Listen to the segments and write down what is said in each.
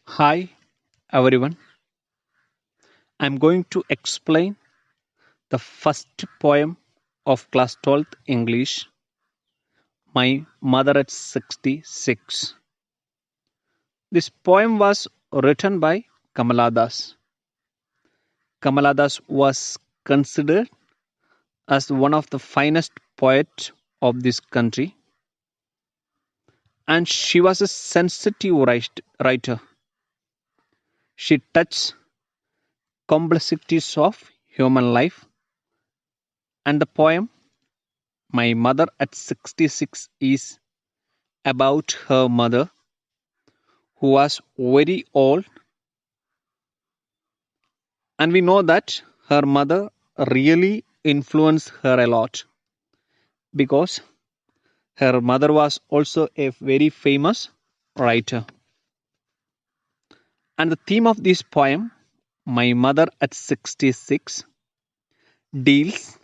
Hi everyone. I'm going to explain the first poem of class 12th English, My Mother at 66. This poem was written by Kamala Das. Kamala Das was considered as one of the finest poets of this country, and she was a sensitive writer. She touched complexities of human life, and the poem My Mother at 66 is about her mother, who was very old, and we know that her mother really influenced her a lot because her mother was also a very famous writer. And the theme of this poem, My Mother at 66, deals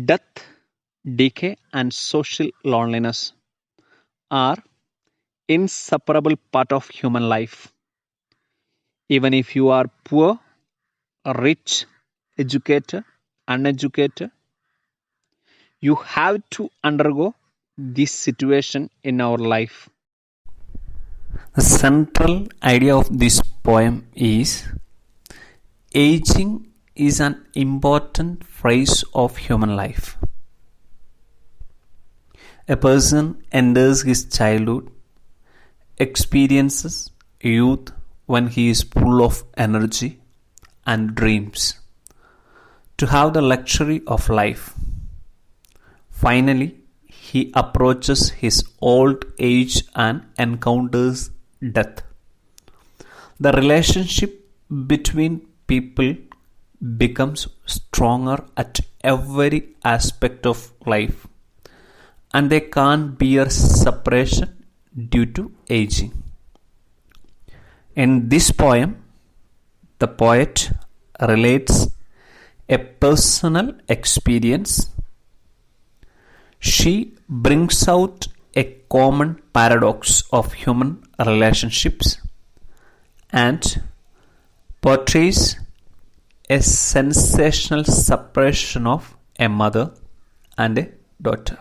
death, decay, and social loneliness are inseparable part of human life. Even if you are poor, rich, educated, uneducated, you have to undergo this situation in our life. The central idea of this poem is aging is an important phase of human life. A person enters his childhood, experiences youth when he is full of energy and dreams to have the luxury of life. Finally, he approaches his old age and encounters death. The relationship between people becomes stronger at every aspect of life, and they can't bear separation due to aging. In this poem, the poet relates a personal experience. She brings out a common paradox of human relationships and portrays a sensational separation of a mother and a daughter.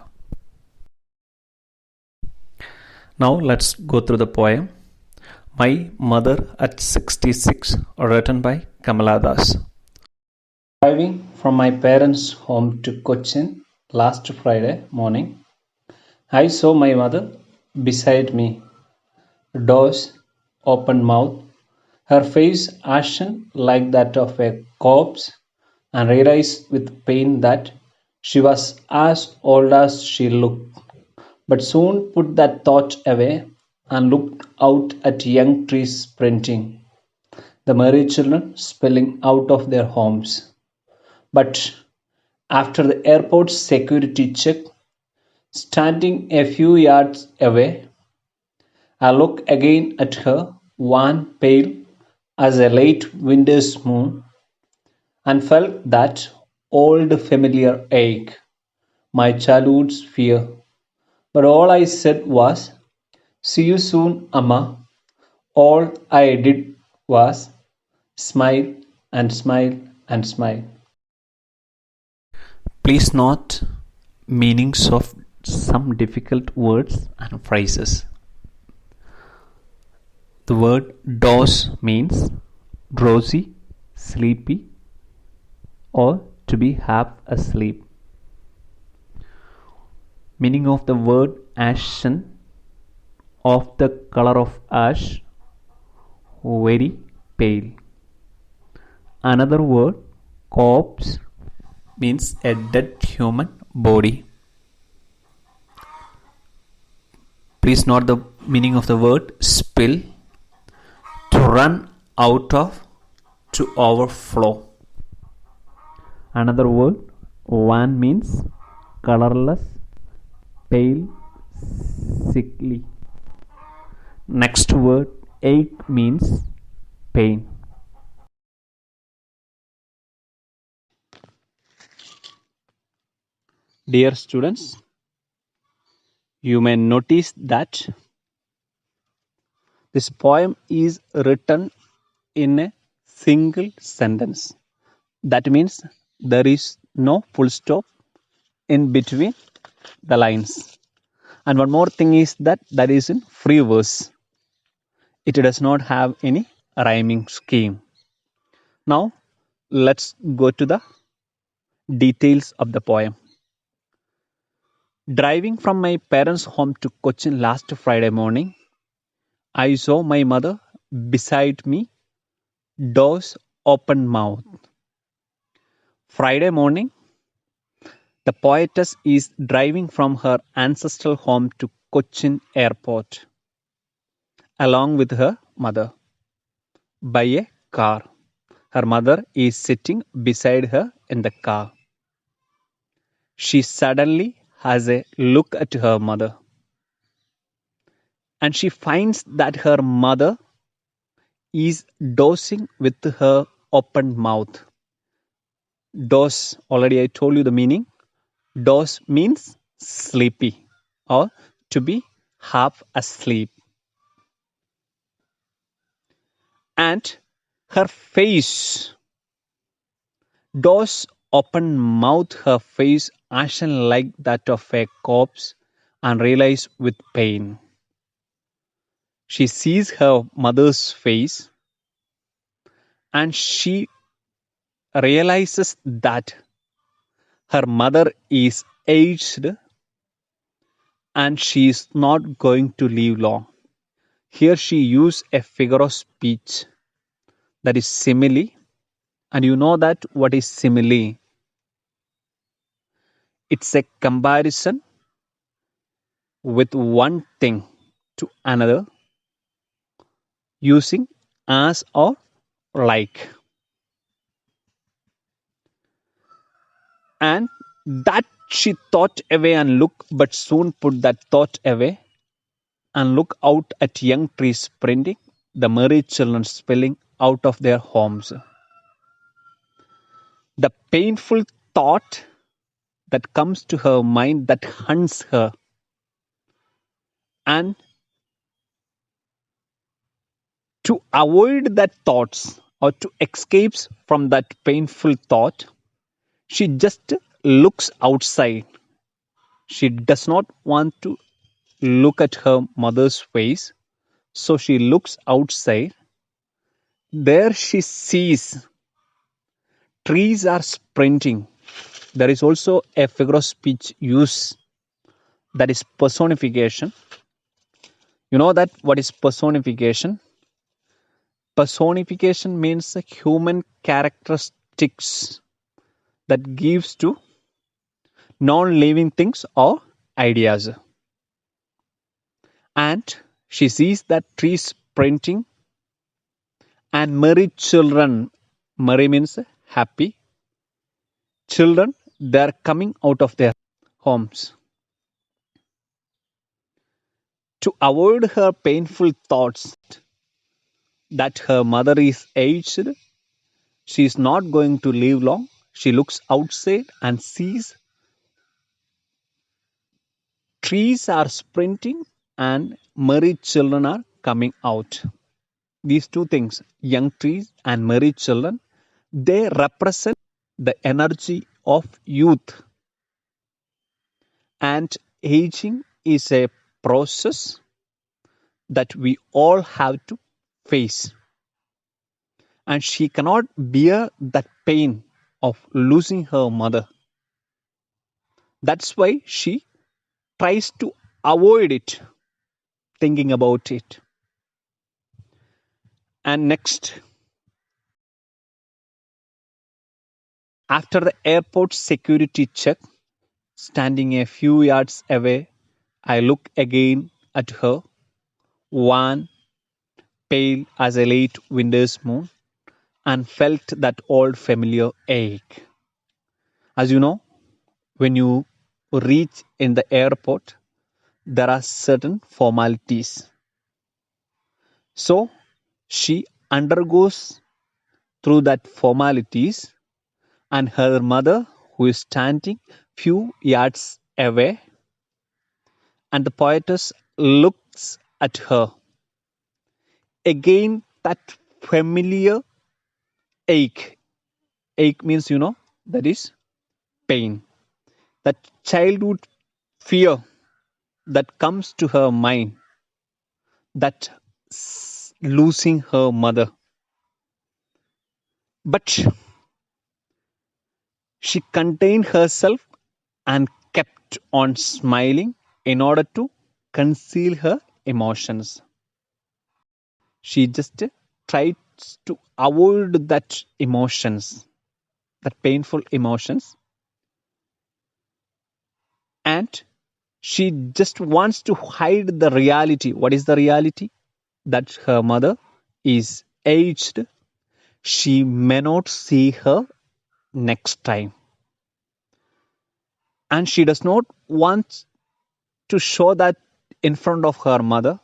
Now let's go through the poem My Mother at 66, written by Kamala Das. Driving from my parents' home to Cochin last Friday morning, I saw my mother beside me, doors open mouth, her face ashen like that of a corpse, and realized with pain that she was as old as she looked, but soon put that thought away and looked out at young trees sprinting, the merry children spilling out of their homes. But after the airport's security check, standing a few yards away, I looked again at her, wan, pale as a late winter's moon, and felt that old familiar ache, my childhood's fear. But all I said was, "See you soon, Amma." All I did was smile and smile and smile. Please note meanings of some difficult words and phrases. The word doze means drowsy, sleepy, or to be half asleep. Meaning of the word ashen, of the color of ash, very pale. Another word corpse means a dead human body. Please note the meaning of the word spill, to run out of, to overflow. Another word wan means colorless, pale, sickly. Next word ache means pain. Dear students, you may notice that This poem is written in a single sentence. That means there is no full stop in between the lines. And one more thing is that is in free verse. It does not have any rhyming scheme. Now, let's go to the details of the poem. Driving from my parents' home to Cochin last Friday morning, I saw my mother beside me, doors open mouth. Friday morning, the poetess is driving from her ancestral home to Cochin airport along with her mother by a car. Her mother is sitting beside her in the car. She suddenly has a look at her mother and she finds that her mother is dozing with her open mouth. Doze, already I told you the meaning. Doze means sleepy or to be half asleep. And her face, doze open mouth, her face ashen like that of a corpse and realized with pain. She sees her mother's face and she realizes that her mother is aged and she is not going to live long. Here she used a figure of speech that is simile. And you know that what is simile? It's a comparison with one thing to another using as or like. And that she thought away and looked, but soon put that thought away and look out at young trees sprinting, the merry children spilling out of their homes. The painful thought that comes to her mind that haunts her. And to avoid that thoughts or to escape from that painful thought, she just looks outside. She does not want to look at her mother's face, so she looks outside. There she sees trees are sprinting. There is also a figure of speech used that is personification. You know that what is personification? Personification means human characteristics that gives to non-living things or ideas. And she sees that trees sprinting and merry children. Merry means happy. Children, they are coming out of their homes. To avoid her painful thoughts that her mother is aged, she is not going to live long. She looks outside and sees trees are sprinting and merry children are coming out. These two things, young trees and merry children, they represent the energy of youth. And aging is a process that we all have to face. And she cannot bear that pain of losing her mother. That's why she tries to avoid it, thinking about it. And next, after the airport security check, standing a few yards away, I look again at her, wan, pale as a late winter's moon, and felt that old familiar ache. As you know, when you reach in the airport, there are certain formalities. So she undergoes through that formalities, and her mother, who is standing few yards away, and the poetess looks at her. again that familiar ache. Ache means, that is pain. That childhood fear that comes to her mind, that losing her mother. But she contained herself and kept on smiling in order to conceal her emotions. She just tried to avoid that emotions, that painful emotions, and she just wants to hide the reality. What is the reality? That her mother is aged. She may not see her next time. And she does not want to show that in front of her mother.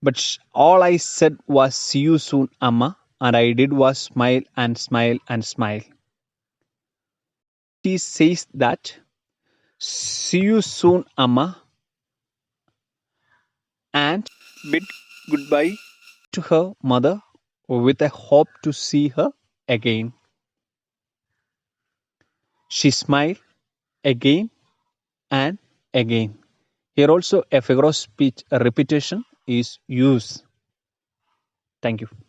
But all I said was, "See you soon, Amma." And I did was smile and smile and smile. She says that, "See you soon, Amma," and bid goodbye to her mother with a hope to see her again. She smiled again and again. Here also a figure of speech repetition is used. Thank you.